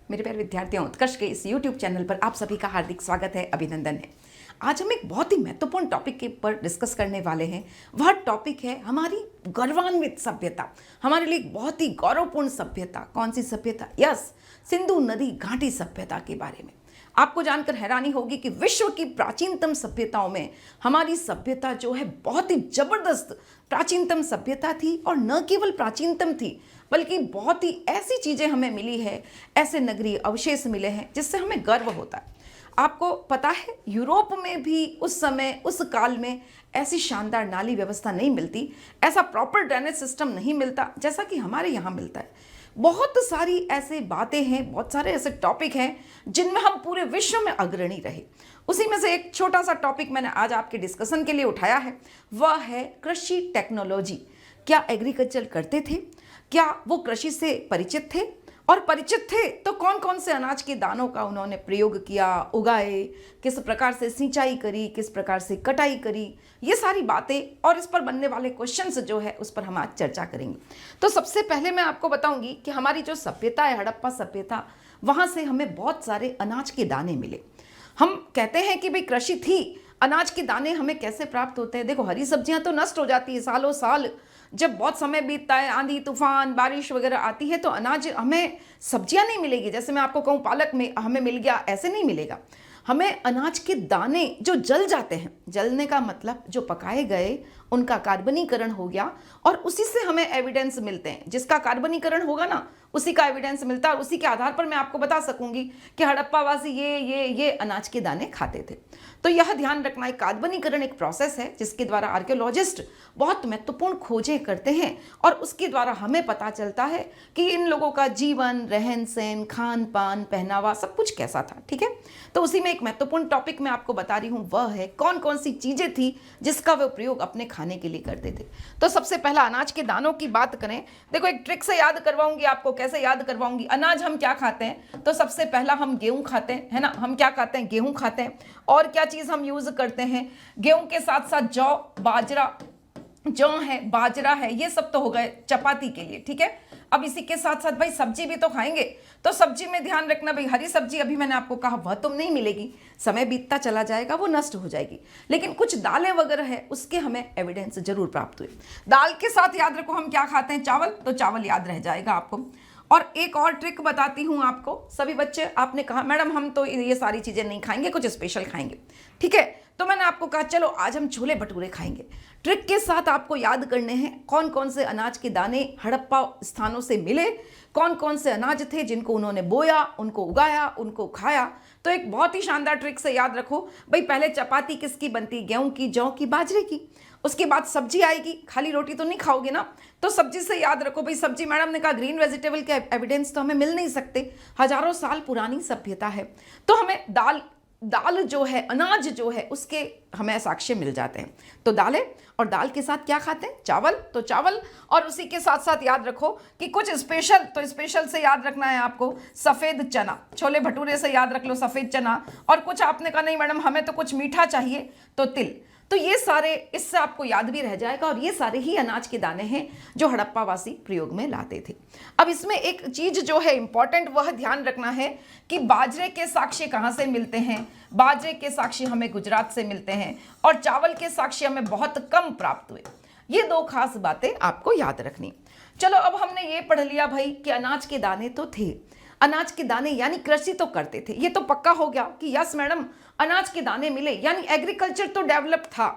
मेरे प्यारे विद्यार्थियों, उत्कर्ष के इस YouTube चैनल पर आप सभी का हार्दिक स्वागत है, अभिनंदन है। आज हम एक बहुत ही महत्वपूर्ण टॉपिक के ऊपर डिस्कस करने वाले हैं। वह टॉपिक है हमारी गौरवान्वित सभ्यता, हमारे लिए एक बहुत ही गौरवपूर्ण सभ्यता। कौन सी सभ्यता? यस, सिंधु नदी घाटी सभ्यता के बारे में। आपको जानकर हैरानी होगी कि विश्व की प्राचीनतम सभ्यताओं में हमारी सभ्यता जो है बहुत ही जबरदस्त प्राचीनतम सभ्यता थी। और न केवल प्राचीनतम थी बल्कि बहुत ही ऐसी चीज़ें हमें मिली है, ऐसे नगरीय अवशेष मिले हैं जिससे हमें गर्व होता है। आपको पता है यूरोप में भी उस समय उस काल में ऐसी शानदार नाली व्यवस्था नहीं मिलती, ऐसा प्रॉपर ड्रेनेज सिस्टम नहीं मिलता जैसा कि हमारे यहाँ मिलता है। बहुत सारी ऐसे बातें हैं, बहुत सारे ऐसे टॉपिक हैं जिनमें हम पूरे विश्व में अग्रणी रहे। उसी में से एक छोटा सा टॉपिक मैंने आज आपके डिस्कशन के लिए उठाया है, वह है कृषि टेक्नोलॉजी। क्या एग्रीकल्चर करते थे? क्या वो कृषि से परिचित थे? और परिचित थे तो कौन कौन से अनाज के दानों का उन्होंने प्रयोग किया, उगाए, किस प्रकार से सिंचाई करी, किस प्रकार से कटाई करी, ये सारी बातें और इस पर बनने वाले क्वेश्चंस जो है उस पर हम आज चर्चा करेंगे। तो सबसे पहले मैं आपको बताऊंगी कि हमारी जो सभ्यता है, हड़प्पा सभ्यता, वहाँ से हमें बहुत सारे अनाज के दाने मिले। हम कहते हैं कि भाई कृषि थी, अनाज के दाने हमें कैसे प्राप्त होते हैं? देखो, हरी सब्जियां तो नष्ट हो जाती है सालों साल, जब बहुत समय बीतता है, आंधी तूफान बारिश वगैरह आती है तो अनाज, हमें सब्जियां नहीं मिलेगी। जैसे मैं आपको कहूँ पालक में हमें मिल गया, ऐसे नहीं मिलेगा। हमें अनाज के दाने जो जल जाते हैं, जलने का मतलब जो पकाए गए उनका कार्बनीकरण हो गया और उसी से हमें एविडेंस मिलते हैं। जिसका कार्बनीकरण होगा ना, उसी का एविडेंस मिलता है और उसी के आधार पर मैं आपको बता सकूंगी कि हड़प्पावासी ये अनाज के दाने खाते थे। तो यह ध्यान रखना, एक कार्बनीकरण एक प्रोसेस है जिसके द्वारा आर्कियोलॉजिस्ट बहुत महत्वपूर्ण खोजें करते हैं और उसके द्वारा हमें पता चलता है कि इन लोगों का जीवन, रहन सहन, खान पान, पहनावा सब कुछ कैसा था। ठीक है, तो उसी में एक महत्वपूर्ण टॉपिक मैं आपको बता रही हूँ, वह है कौन कौन सी चीजें थी जिसका वे प्रयोग अपने खाने के लिए करते थे। तो सबसे पहला अनाज के दानों की बात करें। देखो, एक ट्रिक से याद करवाऊंगी आपको। कैसे याद करवाऊंगी? अनाज हम क्या खाते हैं? तो सबसे पहला हम गेहूं खाते हैं, है ना। हम क्या खाते हैं? गेहूं खाते हैं। और क्या चीज हम यूज करते हैं? गेहूं के साथ साथ जौ, बाजरा, जौ है, बाजरा है, ये सब तो हो गए चपाती के लिए। ठीक है, अब इसी के साथ साथ भाई सब्जी भी तो खाएंगे। तो सब्जी में ध्यान रखना भाई, हरी सब्जी अभी मैंने आपको कहा वह तो नहीं मिलेगी, समय बीतता चला जाएगा, वो नष्ट हो जाएगी। लेकिन कुछ दालें वगैरह है उसके हमें एविडेंस जरूर प्राप्त हुए। दाल के साथ याद रखो हम क्या खाते हैं? चावल। तो चावल याद रह जाएगा आपको। और एक और ट्रिक बताती हूँ आपको। सभी बच्चे, आपने कहा मैडम हम तो ये सारी चीजें नहीं खाएंगे, कुछ स्पेशल खाएंगे। ठीक है, तो मैंने आपको कहा चलो आज हम छोले भटूरे खाएंगे। ट्रिक के साथ आपको याद करने हैं कौन कौन से अनाज के दाने हड़प्पा स्थानों से मिले, कौन कौन से अनाज थे जिनको उन्होंने बोया, उनको उगाया, उनको खाया। तो एक बहुत ही शानदार ट्रिक से याद रखो भाई, पहले चपाती किसकी बनती? गेहूं की, जौ की, बाजरे की। उसके बाद सब्जी आएगी, खाली रोटी तो नहीं खाओगे ना। तो सब्जी से याद रखो भाई, सब्जी मैडम ने कहा ग्रीन वेजिटेबल के एविडेंस तो हमें मिल नहीं सकते, हजारों साल पुरानी सभ्यता है। तो हमें दाल जो है, अनाज जो है, उसके हमें साक्ष्य मिल जाते हैं। तो दालें, और दाल के साथ क्या खाते हैं? चावल। तो चावल, और उसी के साथ साथ याद रखो कि कुछ स्पेशल, तो स्पेशल से याद रखना है आपको सफेद चना। छोले भटूरे से याद रख लो सफेद चना। और कुछ आपने कहा नहीं मैडम हमें तो कुछ मीठा चाहिए, तो तिल। तो ये सारे, इससे आपको याद भी रह जाएगा। और ये सारे ही अनाज के दाने हैं जो हड़प्पावासी प्रयोग में लाते थे। अब इसमें एक चीज जो है इंपॉर्टेंट, वह ध्यान रखना है कि बाजरे के साक्ष्य कहाँ से मिलते हैं? बाजरे के साक्ष्य हमें गुजरात से मिलते हैं और चावल के साक्ष्य हमें बहुत कम प्राप्त हुए। ये दो खास बातें आपको याद रखनी। चलो, अब हमने ये पढ़ लिया भाई कि अनाज के दाने तो थे, अनाज के दाने यानी कृषि तो करते थे, ये तो पक्का हो गया कि यस मैडम अनाज के दाने मिले, यानी एग्रीकल्चर तो डेवलप था।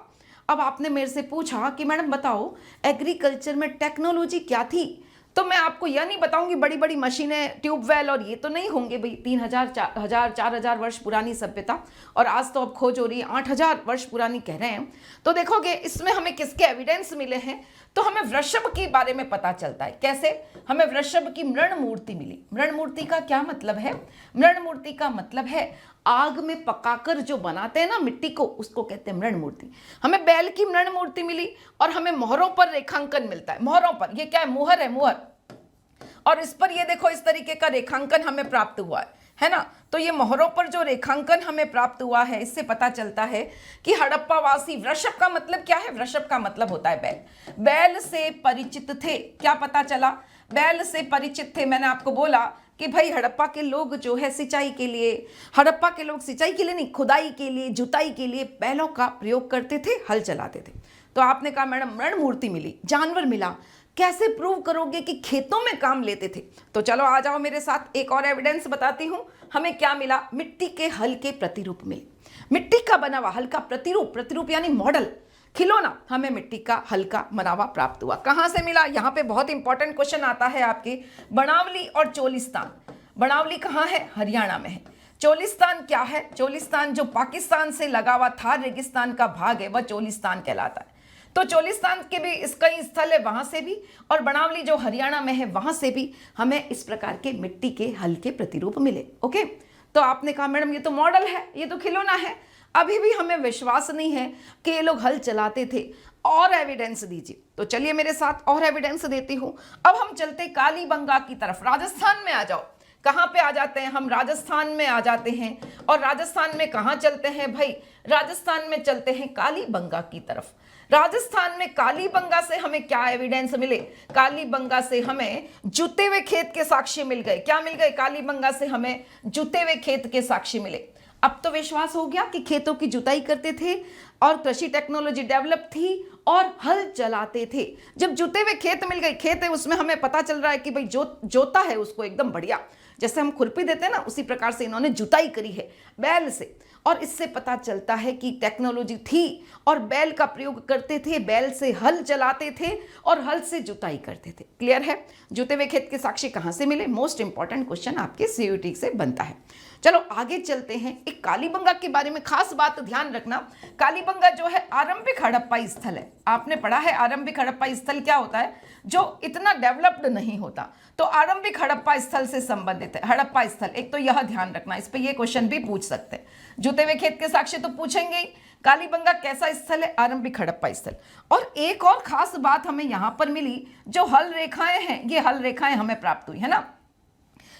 अब आपने मेरे से पूछा कि मैडम बताओ एग्रीकल्चर में टेक्नोलॉजी क्या थी? तो मैं आपको यह नहीं बताऊंगी बड़ी बड़ी मशीनें, ट्यूबवेल और ये तो नहीं होंगे भाई। 3000, 4000 वर्ष पुरानी सभ्यता, और आज तो अब खोज हो रही है 8000 वर्ष पुरानी कह रहे हैं। तो देखोगे इसमें हमें किसके एविडेंस मिले हैं? तो हमें वृषभ के बारे में पता चलता है। कैसे? हमें वृषभ की मृण मूर्ति मिली। मृण मूर्ति का क्या मतलब है? मृण मूर्ति का मतलब है आग में पकाकर जो बनाते हैं ना मिट्टी को, उसको कहते हैं मृण मूर्ति। हमें बैल की मृण मूर्ति मिली और हमें मोहरों पर रेखांकन मिलता है। मोहरों पर, ये क्या है? मुहर है, मुहर। और इस पर ये देखो इस तरीके का रेखांकन हमें प्राप्त हुआ है ना। तो ये मोहरों पर जो रेखांकन हमें प्राप्त हुआ है, इससे पता चलता है कि हड़प्पावासी, वृषभ का मतलब क्या है? वृषभ का मतलब होता है बैल। बैल से परिचित थे। क्या पता चला? बैल से परिचित थे। मैंने आपको बोला कि भाई हड़प्पा के लोग जो है सिंचाई के लिए, हड़प्पा के लोग सिंचाई के लिए नहीं, खुदाई के लिए, जुताई के लिए बैलों का प्रयोग करते थे, हल चलाते थे। तो आपने कहा मैडम मृण मूर्ति मिली, जानवर मिला, कैसे प्रूव करोगे कि खेतों में काम लेते थे? तो चलो आ जाओ मेरे साथ, एक और एविडेंस बताती हूं। हमें क्या मिला? मिट्टी के हल के प्रतिरूप मिले। मिट्टी का बना हुआ हल का प्रतिरूप, प्रतिरूप यानी मॉडल, खिलौना, हमें मिट्टी का हल का बना हुआ प्राप्त हुआ। कहां से मिला? यहां पे बहुत इंपॉर्टेंट क्वेश्चन आता है आपके, बनावली और चोलिस्तान। बनावली कहां है? हरियाणा में है। चोलिस्तान क्या है? चोलिस्तान जो पाकिस्तान से लगा हुआ थार रेगिस्तान का भाग है, वह चोलिस्तान कहलाता है। तो चोलिस्तान के भी कई स्थल है, वहां से भी, और बनावली जो हरियाणा में है वहां से भी हमें इस प्रकार के मिट्टी के हल के प्रतिरूप मिले। ओके, तो आपने कहा मैडम ये तो मॉडल है, ये तो खिलौना है, अभी भी हमें विश्वास नहीं है कि ये लोग हल चलाते थे, और एविडेंस दीजिए। तो चलिए मेरे साथ और एविडेंस देती हूं। अब हम चलते कालीबंगा की तरफ, राजस्थान में आ जाओ। कहां पे आ जाते हैं हम? राजस्थान में आ जाते हैं। और राजस्थान में कहां चलते हैं भाई? राजस्थान में चलते हैं कालीबंगा की तरफ। राजस्थान में कालीबंगा से हमें क्या एविडेंस मिले? कालीबंगा से हमें जुते हुए खेत के साक्ष्य मिल गए। क्या मिल गए? कालीबंगा से हमें जुते हुए खेत के साक्ष्य मिले। अब तो विश्वास हो गया कि खेतों की जुताई करते थे और कृषि टेक्नोलॉजी डेवलप थी और हल चलाते थे। जब जुते हुए खेत मिल गए, खेत है उसमें हमें पता चल रहा है कि भाई जोता है उसको एकदम बढ़िया, जैसे हम खुरपी देते हैं ना, उसी प्रकार से इन्होंने जुताई करी है बैल से। और इससे पता चलता है कि टेक्नोलॉजी थी और बैल का प्रयोग करते थे, बैल से हल चलाते थे और हल से जुताई करते थे। क्लियर है? जुते हुए खेत के साक्ष्य कहां से मिले? मोस्ट इंपॉर्टेंट क्वेश्चन आपके सीयूटी से बनता है। चलो आगे चलते हैं। एक कालीबंगा के बारे में खास बात ध्यान रखना, कालीबंगा जो है आरंभिक हड़प्पाई स्थल है। आपने पढ़ा है आरंभिक हड़प्पाई स्थल क्या होता है? जो इतना डेवलप्ड नहीं होता। तो आरंभिक हड़प्पा स्थल से संबंधित है हड़प्पा स्थल, एक तो यह ध्यान रखना, इस पे ये क्वेश्चन भी पूछ सकते हैं। जुते हुए खेत के साक्ष्य तो पूछेंगे ही। कालीबंगा कैसा स्थल है? आरंभिक हड़प्पा स्थल। और एक और खास बात हमें यहां पर मिली, जो हल रेखाएं हैं, ये हल रेखाएं हमें प्राप्त हुई है ना,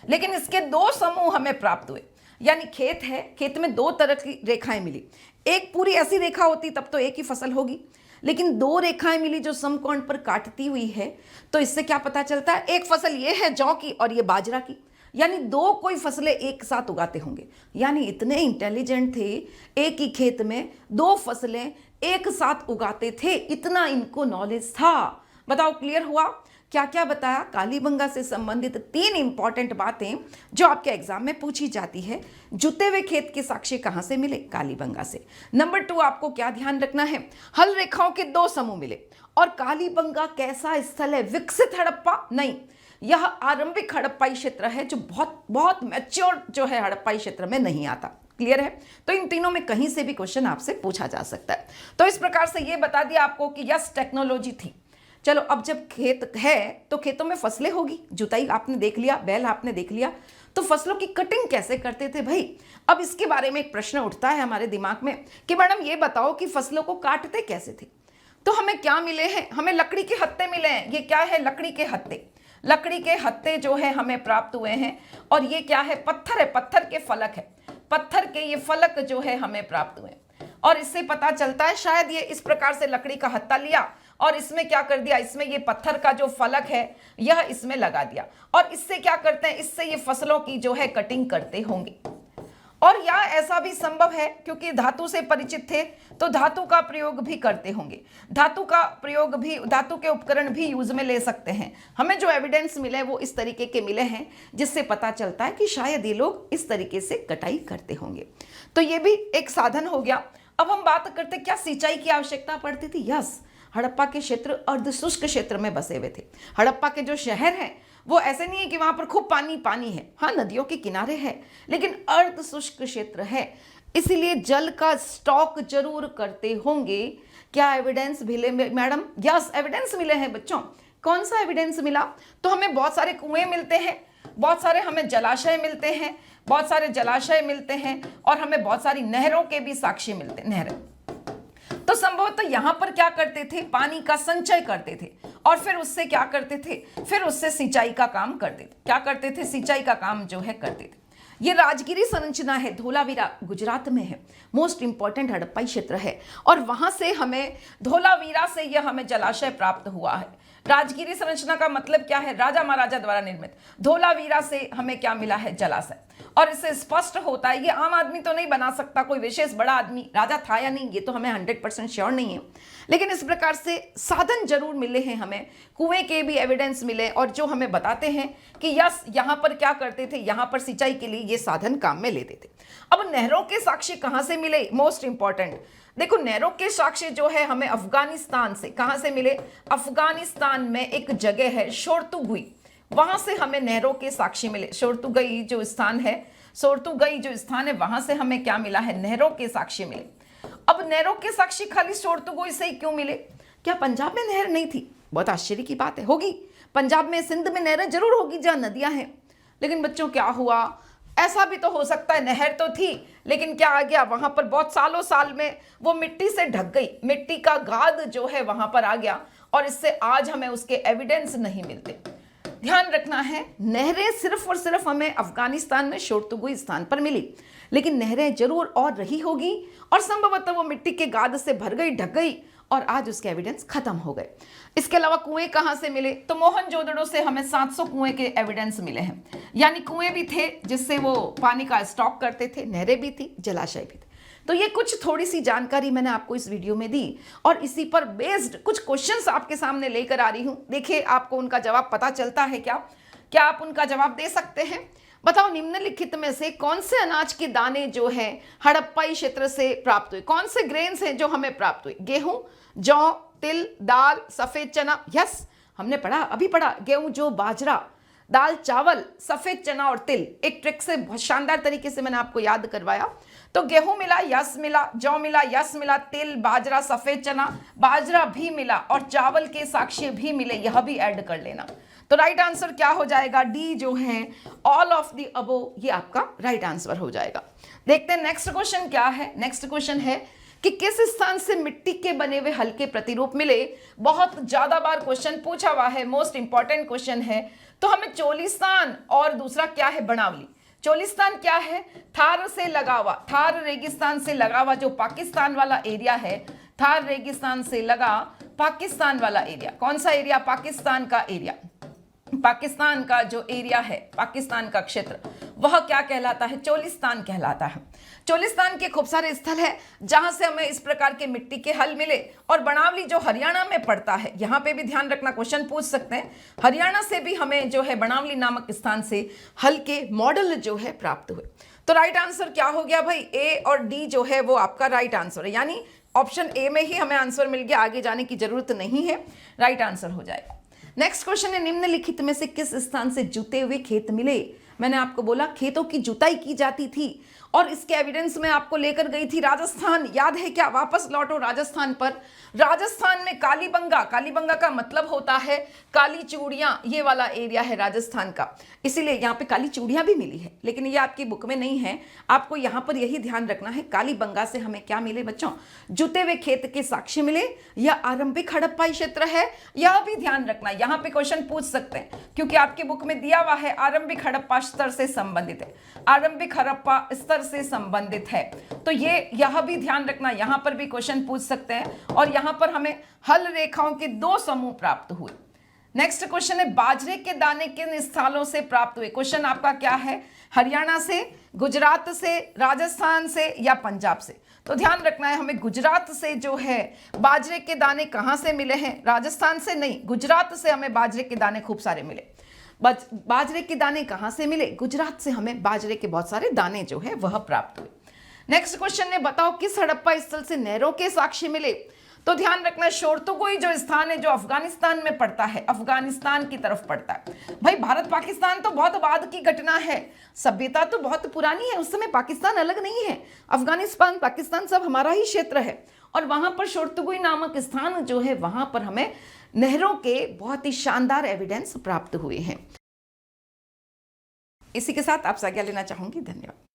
लेकिन इसके दो समूह हमें प्राप्त हुए। यानी खेत है, खेत में दो तरह की रेखाएं मिली। एक पूरी ऐसी रेखा होती तब तो एक ही फसल होगी, लेकिन दो रेखाएं मिली जो समकोण पर काटती हुई है। तो इससे क्या पता चलता है? एक फसल ये है जौ की और ये बाजरा की, यानी दो कोई फसलें एक साथ उगाते होंगे। यानी इतने इंटेलिजेंट थे, एक ही खेत में दो फसलें एक साथ उगाते थे, इतना इनको नॉलेज था। बताओ क्लियर हुआ? क्या क्या बताया? कालीबंगा से संबंधित तीन इंपॉर्टेंट बातें जो आपके एग्जाम में पूछी जाती है। जुते हुए खेत के साक्ष्य कहां से मिले? कालीबंगा से। नंबर 2, आपको क्या ध्यान रखना है? हल रेखाओं के दो समूह मिले। और कालीबंगा कैसा स्थल है? विकसित हड़प्पा नहीं, यह आरंभिक हड़प्पाई क्षेत्र है, जो बहुत बहुत मैच्योर जो है हड़प्पाई क्षेत्र में नहीं आता। क्लियर है? तो इन तीनों में कहीं से भी क्वेश्चन आपसे पूछा जा सकता है। तो इस प्रकार से ये बता दिया आपको कि यस टेक्नोलॉजी थी। चलो अब जब खेत है तो खेतों में फसलें होगी, जुताई आपने देख लिया, बैल आपने देख लिया, तो फसलों की कटिंग कैसे करते थे भाई? अब इसके बारे में एक प्रश्न उठता है हमारे दिमाग में कि मैडम ये बताओ कि फसलों को काटते कैसे थे? तो हमें क्या मिले हैं? हमें लकड़ी के हत्थे मिले हैं। ये क्या है? लकड़ी के हत्थे। लकड़ी के हत्थे जो है हमें प्राप्त हुए हैं। और ये क्या है? पत्थर है, पत्थर के फलक है, पत्थर के ये फलक जो है हमें प्राप्त हुए। और इससे पता चलता है शायद ये इस प्रकार से लकड़ी का हत्था लिया और इसमें क्या कर दिया? इसमें ये पत्थर का जो फलक है यह इसमें लगा दिया। और इससे क्या करते हैं? इससे ये फसलों की जो है कटिंग करते होंगे। और या ऐसा भी संभव है क्योंकि धातु से परिचित थे तो धातु का प्रयोग भी करते होंगे। धातु का प्रयोग भी, धातु के उपकरण भी यूज में ले सकते हैं। हमें जो एविडेंस मिले वो इस तरीके के मिले हैं, जिससे पता चलता है कि शायद ये लोग इस तरीके से कटाई करते होंगे। तो ये भी एक साधन हो गया। अब हम बात करते क्या सिंचाई की आवश्यकता पड़ती थी? यस, हड़प्पा के क्षेत्र अर्धशुष्क क्षेत्र में बसे हुए थे। हड़प्पा के जो शहर हैं वो ऐसे नहीं है कि वहां पर खूब पानी पानी है, हाँ नदियों के किनारे है, लेकिन अर्धशुष्क क्षेत्र है, इसीलिए जल का स्टॉक जरूर करते होंगे। क्या एविडेंस मिले मैडम? यस, एविडेंस मिले हैं बच्चों। कौन सा एविडेंस मिला? तो हमें बहुत सारे कुएं मिलते हैं, बहुत सारे हमें जलाशय मिलते हैं, बहुत सारे जलाशय मिलते हैं, और हमें बहुत सारी नहरों के भी साक्ष्य मिलते हैं। नहरें तो संभवतः यहां पर क्या करते थे? पानी का संचय करते थे और फिर उससे क्या करते थे? फिर उससे सिंचाई का काम करते थे। क्या करते थे? सिंचाई का काम जो है करते थे। ये राजगिरी संरचना है, धोलावीरा गुजरात में है, मोस्ट इंपॉर्टेंट हड़प्पाई क्षेत्र है। और वहां से हमें धोलावीरा से यह हमें जलाशय प्राप्त हुआ है। राजगिरी संरचना का मतलब क्या है? राजा महाराजा द्वारा निर्मित। धोलावीरा से हमें क्या मिला है? जलाशय। और इससे स्पष्ट होता है ये आम आदमी तो नहीं बना सकता, कोई विशेष बड़ा आदमी राजा था या नहीं ये तो हमें 100% श्योर नहीं है, लेकिन इस प्रकार से साधन जरूर मिले हैं हमें, कुएं के भी एविडेंस मिले और जो हमें बताते हैं कि यस यहाँ पर क्या करते थे, यहाँ पर सिंचाई के लिए ये साधन काम में लेते थे। अब नहरों के साक्ष्य कहाँ से मिले? मोस्ट इंपॉर्टेंट देखो, नहरों के साक्ष्य जो है हमें अफगानिस्तान से। कहां से मिले? अफगानिस्तान में एक जगह है शोरतुगुई, वहां से हमें नहरों के साक्ष्य मिले। शोरतुगई जो स्थान है, शोरतुगई जो स्थान है, वहां से हमें क्या मिला है? नहरों के साक्ष्य मिले। अब नहरों के साक्ष्य खाली शोरतुगई से ही क्यों मिले? क्या पंजाब में नहर नहीं थी? बहुत आश्चर्य की बात है। होगी पंजाब में, सिंध में नहरें जरूर होगी जहां नदियां हैं, लेकिन बच्चों क्या हुआ? ऐसा भी तो हो सकता है नहर तो थी लेकिन क्या आ गया वहां पर, बहुत सालों साल में वो मिट्टी से ढक गई, मिट्टी का गाद जो है वहां पर आ गया और इससे आज हमें उसके एविडेंस नहीं मिलते। ध्यान रखना है, नहरें सिर्फ और सिर्फ हमें अफगानिस्तान में शोरतुगुई स्थान पर मिली, लेकिन नहरें जरूर और रही होगी और संभवतः वो मिट्टी के गाद से भर गई, ढक गई और आज उसके एविडेंस खत्म हो गए। इसके अलावा कुएं कहां से मिले? तो मोहनजोदड़ो से हमें 700 कुएं के एविडेंस मिले हैं, यानी कुएं भी थे जिससे वो पानी का स्टॉक करते थे, नहरें भी थी, जलाशय भी थे। तो ये कुछ थोड़ी सी जानकारी मैंने आपको इस वीडियो में दी और इसी पर बेस्ड कुछ क्वेश्चंस आपके सामने लेकर आ रही हूं। देखिए आपको उनका जवाब पता चलता है क्या? क्या आप उनका जवाब दे सकते हैं? बताओ, निम्नलिखित में से कौन से अनाज के दाने जो है हड़प्पाई क्षेत्र से प्राप्त हुए? कौन से ग्रेन्स हैं जो हमें प्राप्त हुए? गेहूं, जौ, तिल, दाल, सफेद चना। यस, हमने पढ़ा, अभी पढ़ा, गेहूं, जौ, बाजरा, दाल, चावल, सफेद चना और तिल। एक ट्रिक से बहुत शानदार तरीके से मैंने आपको याद करवाया। तो गेहूं मिला, यस मिला, जौ मिला, यस मिला, तिल, बाजरा, सफेद चना, बाजरा भी मिला और चावल के साक्ष्य भी मिले, यह भी ऐड कर लेना। तो राइट आंसर क्या हो जाएगा? डी जो है, ऑल ऑफ द अबो, ये आपका राइट आंसर हो जाएगा। देखते हैं नेक्स्ट क्वेश्चन क्या है। नेक्स्ट क्वेश्चन है कि किस स्थान से मिट्टी के बने हुए हल्के प्रतिरूप मिले? बहुत ज्यादा बार क्वेश्चन पूछा हुआ है, मोस्ट इंपॉर्टेंट क्वेश्चन है। तो हमें चोलिस्तान और दूसरा क्या है? बनावली। चोलिस्तान क्या है? थार से लगा हुआ, थार रेगिस्तान से लगा हुआ जो पाकिस्तान वाला एरिया है, थार रेगिस्तान से लगा पाकिस्तान वाला एरिया। कौन सा एरिया? पाकिस्तान का एरिया। पाकिस्तान का जो एरिया है, पाकिस्तान का क्षेत्र, वह क्या कहलाता है? चोलिस्तान कहलाता है। चोलिस्तान के खूब सारे स्थल है जहां से हमें इस प्रकार के मिट्टी के हल मिले। और बनावली जो हरियाणा में पड़ता है, यहां पे भी ध्यान रखना, क्वेश्चन पूछ सकते हैं। हरियाणा से भी हमें जो है बनावली नामक स्थान से हल के मॉडल जो है प्राप्त हुए। तो राइट आंसर क्या हो गया भाई? ए और डी जो है वो आपका राइट आंसर है, यानी ऑप्शन ए में ही हमें आंसर मिल गया, आगे जाने की जरूरत नहीं है, राइट आंसर हो जाएगा। नेक्स्ट क्वेश्चन है, निम्नलिखित में से किस स्थान से जुते हुए खेत मिले? मैंने आपको बोला खेतों की जुताई की जाती थी और इसके एविडेंस में आपको लेकर गई थी राजस्थान, याद है क्या? वापस लौटो राजस्थान पर। राजस्थान में कालीबंगा, कालीबंगा का मतलब होता है काली चूड़ियां, ये वाला एरिया है राजस्थान का, इसीलिए यहाँ पे काली चूड़ियां भी मिली है, लेकिन ये आपकी बुक में नहीं है। आपको यहाँ पर यही ध्यान रखना है, कालीबंगा से हमें क्या मिले बच्चों? जुते हुए खेत के साक्ष्य मिले। यह आरंभिक हड़प्पाई क्षेत्र है, यह भी ध्यान रखना, यहाँ पे क्वेश्चन पूछ सकते हैं क्योंकि आपकी बुक में दिया हुआ है आरंभिक हड़प्पा स्तर से संबंधित है, आरंभिक हड़प्पा स्तर से संबंधित है। तो ये यह भी ध्यान रखना, यहां पर भी क्वेश्चन पूछ सकते हैं। और यहां पर हमें हल रेखाओं के 2 समूह प्राप्त हुए। नेक्स्ट क्वेश्चन है, बाजरे के दाने किन स्थलों से प्राप्त हुए? क्वेश्चन आपका क्या है? हरियाणा से, गुजरात से, राजस्थान से या पंजाब से? तो ध्यान रखना है, हमें गुजरात से जो है बाजरे के दाने कहां से मिले हैं? राजस्थान से नहीं, गुजरात से हमें बाजरे के दाने खूब सारे मिले। बाजरे के दाने कहां से मिले? गुजरात से हमें बाजरे के बहुत सारे दाने जो है वह प्राप्त हुए। नेक्स्ट क्वेश्चन ने, बताओ किस हड़प्पा स्थल से नहरों के साक्ष्य मिले? तो ध्यान रखना, शोरतुगुई जो स्थान है जो अफगानिस्तान में पड़ता है, अफगानिस्तान की तरफ पड़ता है। भाई भारत पाकिस्तान तो बहुत बाद की घटना है, सभ्यता तो बहुत पुरानी है, उस समय पाकिस्तान अलग नहीं है, अफगानिस्तान पाकिस्तान सब हमारा ही क्षेत्र है। और वहां पर शोरतुगुई नामक स्थान जो है वहां पर हमें नहरों के बहुत ही शानदार एविडेंस प्राप्त हुए हैं। इसी के साथ आपसे आज्ञा लेना चाहूंगी। धन्यवाद।